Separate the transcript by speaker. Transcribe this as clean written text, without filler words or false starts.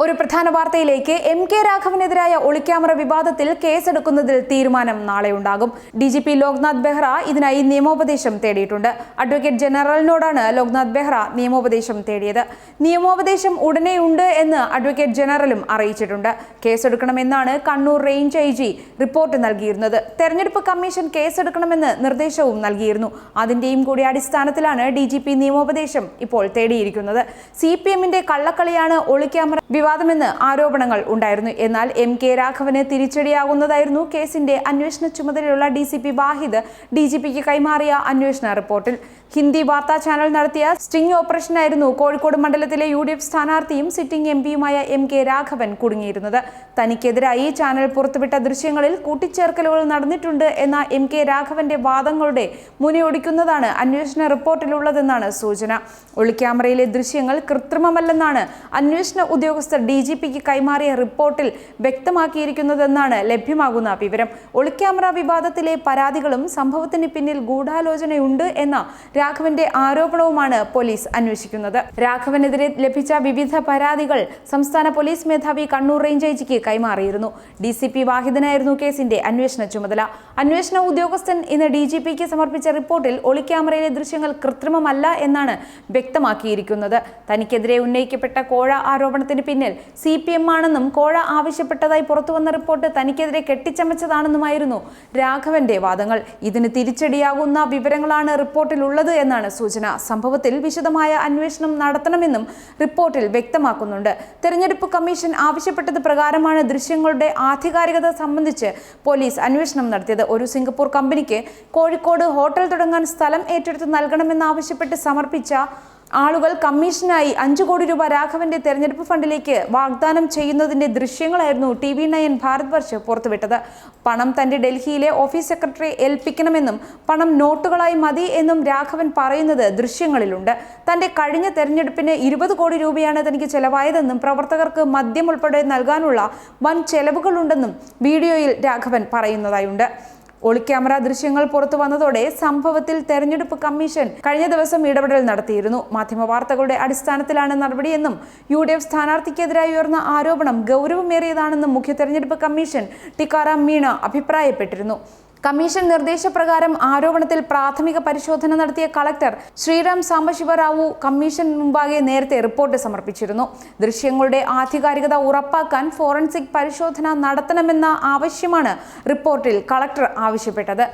Speaker 1: ഒരു പ്രധാന വാർത്തയിലേക്ക് MK രാഘവനെതിരായ ഒളിക്യാമറ വിവാദത്തിൽ കേസെടുക്കുന്നതിൽ തീരുമാനം നാളെ ഉണ്ടാകും. DGP ലോക്നാഥ് ബെഹ്റ ഇതിനായി നിയമോപദേശം തേടിയിട്ടുണ്ട്. അഡ്വക്കേറ്റ് ജനറലിനോടാണ് ലോക്നാഥ് ബെഹ്റ നിയമോപദേശം തേടിയത്. നിയമോപദേശം ഉടനെയുണ്ട് എന്ന് അഡ്വക്കേറ്റ് ജനറലും അറിയിച്ചിട്ടുണ്ട്. കേസെടുക്കണമെന്നാണ് കണ്ണൂർ റേഞ്ച് IG റിപ്പോർട്ട് നൽകിയിരുന്നത്. തെരഞ്ഞെടുപ്പ് കമ്മീഷൻ കേസെടുക്കണമെന്ന് നിർദ്ദേശവും നൽകിയിരുന്നു. അതിന്റെയും കൂടി അടിസ്ഥാനത്തിലാണ് DGP നിയമോപദേശം ഇപ്പോൾ തേടിയിരിക്കുന്നത്. CPM-ന്റെ കള്ളക്കളിയാണ് ഒളിക്യാമറ വിവാദമെന്ന് ആരോപണങ്ങൾ ഉണ്ടായിരുന്നു. എന്നാൽ MK രാഘവന് തിരിച്ചടിയാകുന്നതായിരുന്നു കേസിന്റെ അന്വേഷണ ചുമതലയുള്ള DCP വാഹിദ് DGPക്ക് കൈമാറിയ അന്വേഷണ റിപ്പോർട്ടിൽ. ഹിന്ദി വാർത്താ ചാനൽ നടത്തിയ സ്റ്റിംഗ് ഓപ്പറേഷനായിരുന്നു കോഴിക്കോട് മണ്ഡലത്തിലെ UDF സ്ഥാനാർത്ഥിയും സിറ്റിംഗ് MPയുമായ MK രാഘവൻ കുടുങ്ങിയിരുന്നത്. തനിക്കെതിരായി ചാനൽ പുറത്തുവിട്ട ദൃശ്യങ്ങളിൽ കൂട്ടിച്ചേർക്കലുകൾ നടന്നിട്ടുണ്ട് എന്ന MK രാഘവന്റെ വാദങ്ങളുടെ മുനയൊടിക്കുന്നതാണ് അന്വേഷണ റിപ്പോർട്ടിലുള്ളതെന്നാണ് സൂചന. ഒളിക്യാമറയിലെ ദൃശ്യങ്ങൾ കൃത്രിമമല്ലെന്നാണ് അന്വേഷണ ഉദ്യോഗസ്ഥർ DGPക്ക് കൈമാറിയ റിപ്പോർട്ടിൽ വ്യക്തമാക്കിയിരിക്കുന്നതെന്നാണ് ലഭ്യമാകുന്ന വിവരം. ഒളിക്യാമറ വിവാദത്തിലെ പരാതികളും സംഭവത്തിന് പിന്നിൽ ഗൂഢാലോചനയുണ്ട് എന്ന രാഘവന്റെ ആരോപണവുമാണ് പോലീസ് അന്വേഷിക്കുന്നത്. രാഘവനെതിരെ ലഭിച്ച വിവിധ പരാതികൾ സംസ്ഥാന പോലീസ് മേധാവി കണ്ണൂർ റേഞ്ച് IGക്ക് കൈമാറിയിരുന്നു. DCP വാഹിദിനായിരുന്നു കേസിന്റെ അന്വേഷണ ചുമതല. അന്വേഷണ ഉദ്യോഗസ്ഥൻ ഇന്ന് DGPക്ക് സമർപ്പിച്ച റിപ്പോർട്ടിൽ ഒളിക്യാമറയിലെ ദൃശ്യങ്ങൾ കൃത്രിമമല്ല എന്നാണ് വ്യക്തമാക്കിയിരിക്കുന്നത്. തനിക്കെതിരെ ഉന്നയിക്കപ്പെട്ട കോഴ ആരോപണത്തിന് പിന്നിൽ CPM ആണെന്നും കോഴ ആവശ്യപ്പെട്ടതായി പുറത്തുവന്ന റിപ്പോർട്ട് തനിക്കെതിരെ കെട്ടിച്ചമച്ചതാണെന്നുമായിരുന്നു രാഘവന്റെ വാദങ്ങൾ. ഇതിന് തിരിച്ചടിയാകുന്ന വിവരങ്ങളാണ് റിപ്പോർട്ടിൽ ഉള്ളത് എന്നാണ് സൂചന. സംഭവത്തിൽ വിശദമായ അന്വേഷണം നടത്തണമെന്നും റിപ്പോർട്ടിൽ വ്യക്തമാക്കുന്നുണ്ട്. തെരഞ്ഞെടുപ്പ് കമ്മീഷൻ ആവശ്യപ്പെട്ടത് പ്രകാരമാണ് ദൃശ്യങ്ങളുടെ ആധികാരികത സംബന്ധിച്ച് പോലീസ് അന്വേഷണം നടത്തിയത്. ഒരു സിംഗപ്പൂർ കമ്പനിക്ക് കോഴിക്കോട് ഹോട്ടൽ തുടങ്ങാൻ സ്ഥലം ഏറ്റെടുത്ത് നൽകണമെന്നാവശ്യപ്പെട്ട് സമർപ്പിച്ച ആളുകൾ കമ്മീഷനായി 5 കോടി രൂപ രാഘവന്റെ തെരഞ്ഞെടുപ്പ് ഫണ്ടിലേക്ക് വാഗ്ദാനം ചെയ്യുന്നതിന്റെ ദൃശ്യങ്ങളായിരുന്നു TV9 ഭാരത്വർഷ് പുറത്തുവിട്ടത്. പണം തന്റെ ഡൽഹിയിലെ ഓഫീസ് സെക്രട്ടറിയെ ഏൽപ്പിക്കണമെന്നും പണം നോട്ടുകളായി മതി എന്നും രാഘവൻ പറയുന്നത് ദൃശ്യങ്ങളിലുണ്ട്. തന്റെ കഴിഞ്ഞ തെരഞ്ഞെടുപ്പിന് 20 കോടി രൂപയാണ് തനിക്ക് ചെലവായതെന്നും പ്രവർത്തകർക്ക് മദ്യം ഉൾപ്പെടെ നൽകാനുള്ള വൻ ചെലവുകളുണ്ടെന്നും വീഡിയോയിൽ രാഘവൻ പറയുന്നതായുണ്ട്. ഒളിക്യാമറ ദൃശ്യങ്ങൾ പുറത്തു വന്നതോടെ സംഭവത്തിൽ തെരഞ്ഞെടുപ്പ് കമ്മീഷൻ കഴിഞ്ഞ ദിവസം ഇടപെടൽ നടത്തിയിരുന്നു. മാധ്യമ വാർത്തകളുടെ അടിസ്ഥാനത്തിലാണ് നടപടിയെന്നും UDF സ്ഥാനാർത്ഥിക്കെതിരായി ഉയർന്ന ആരോപണം ഗൗരവമേറിയതാണെന്നും മുഖ്യ തെരഞ്ഞെടുപ്പ് കമ്മീഷൻ ടിക്കാറാം മീണ അഭിപ്രായപ്പെട്ടിരുന്നു. കമ്മീഷൻ നിർദ്ദേശപ്രകാരം ആരോപണത്തിൽ പ്രാഥമിക പരിശോധന നടത്തിയ കളക്ടർ ശ്രീറാം സാംബശിവ റാവു കമ്മീഷൻ മുമ്പാകെ നേരത്തെ റിപ്പോർട്ട് സമർപ്പിച്ചിരുന്നു. ദൃശ്യങ്ങളുടെ ആധികാരികത ഉറപ്പാക്കാൻ ഫോറൻസിക് പരിശോധന നടത്തണമെന്ന ആവശ്യമാണ് റിപ്പോർട്ടിൽ കളക്ടർ ആവശ്യപ്പെട്ടത്.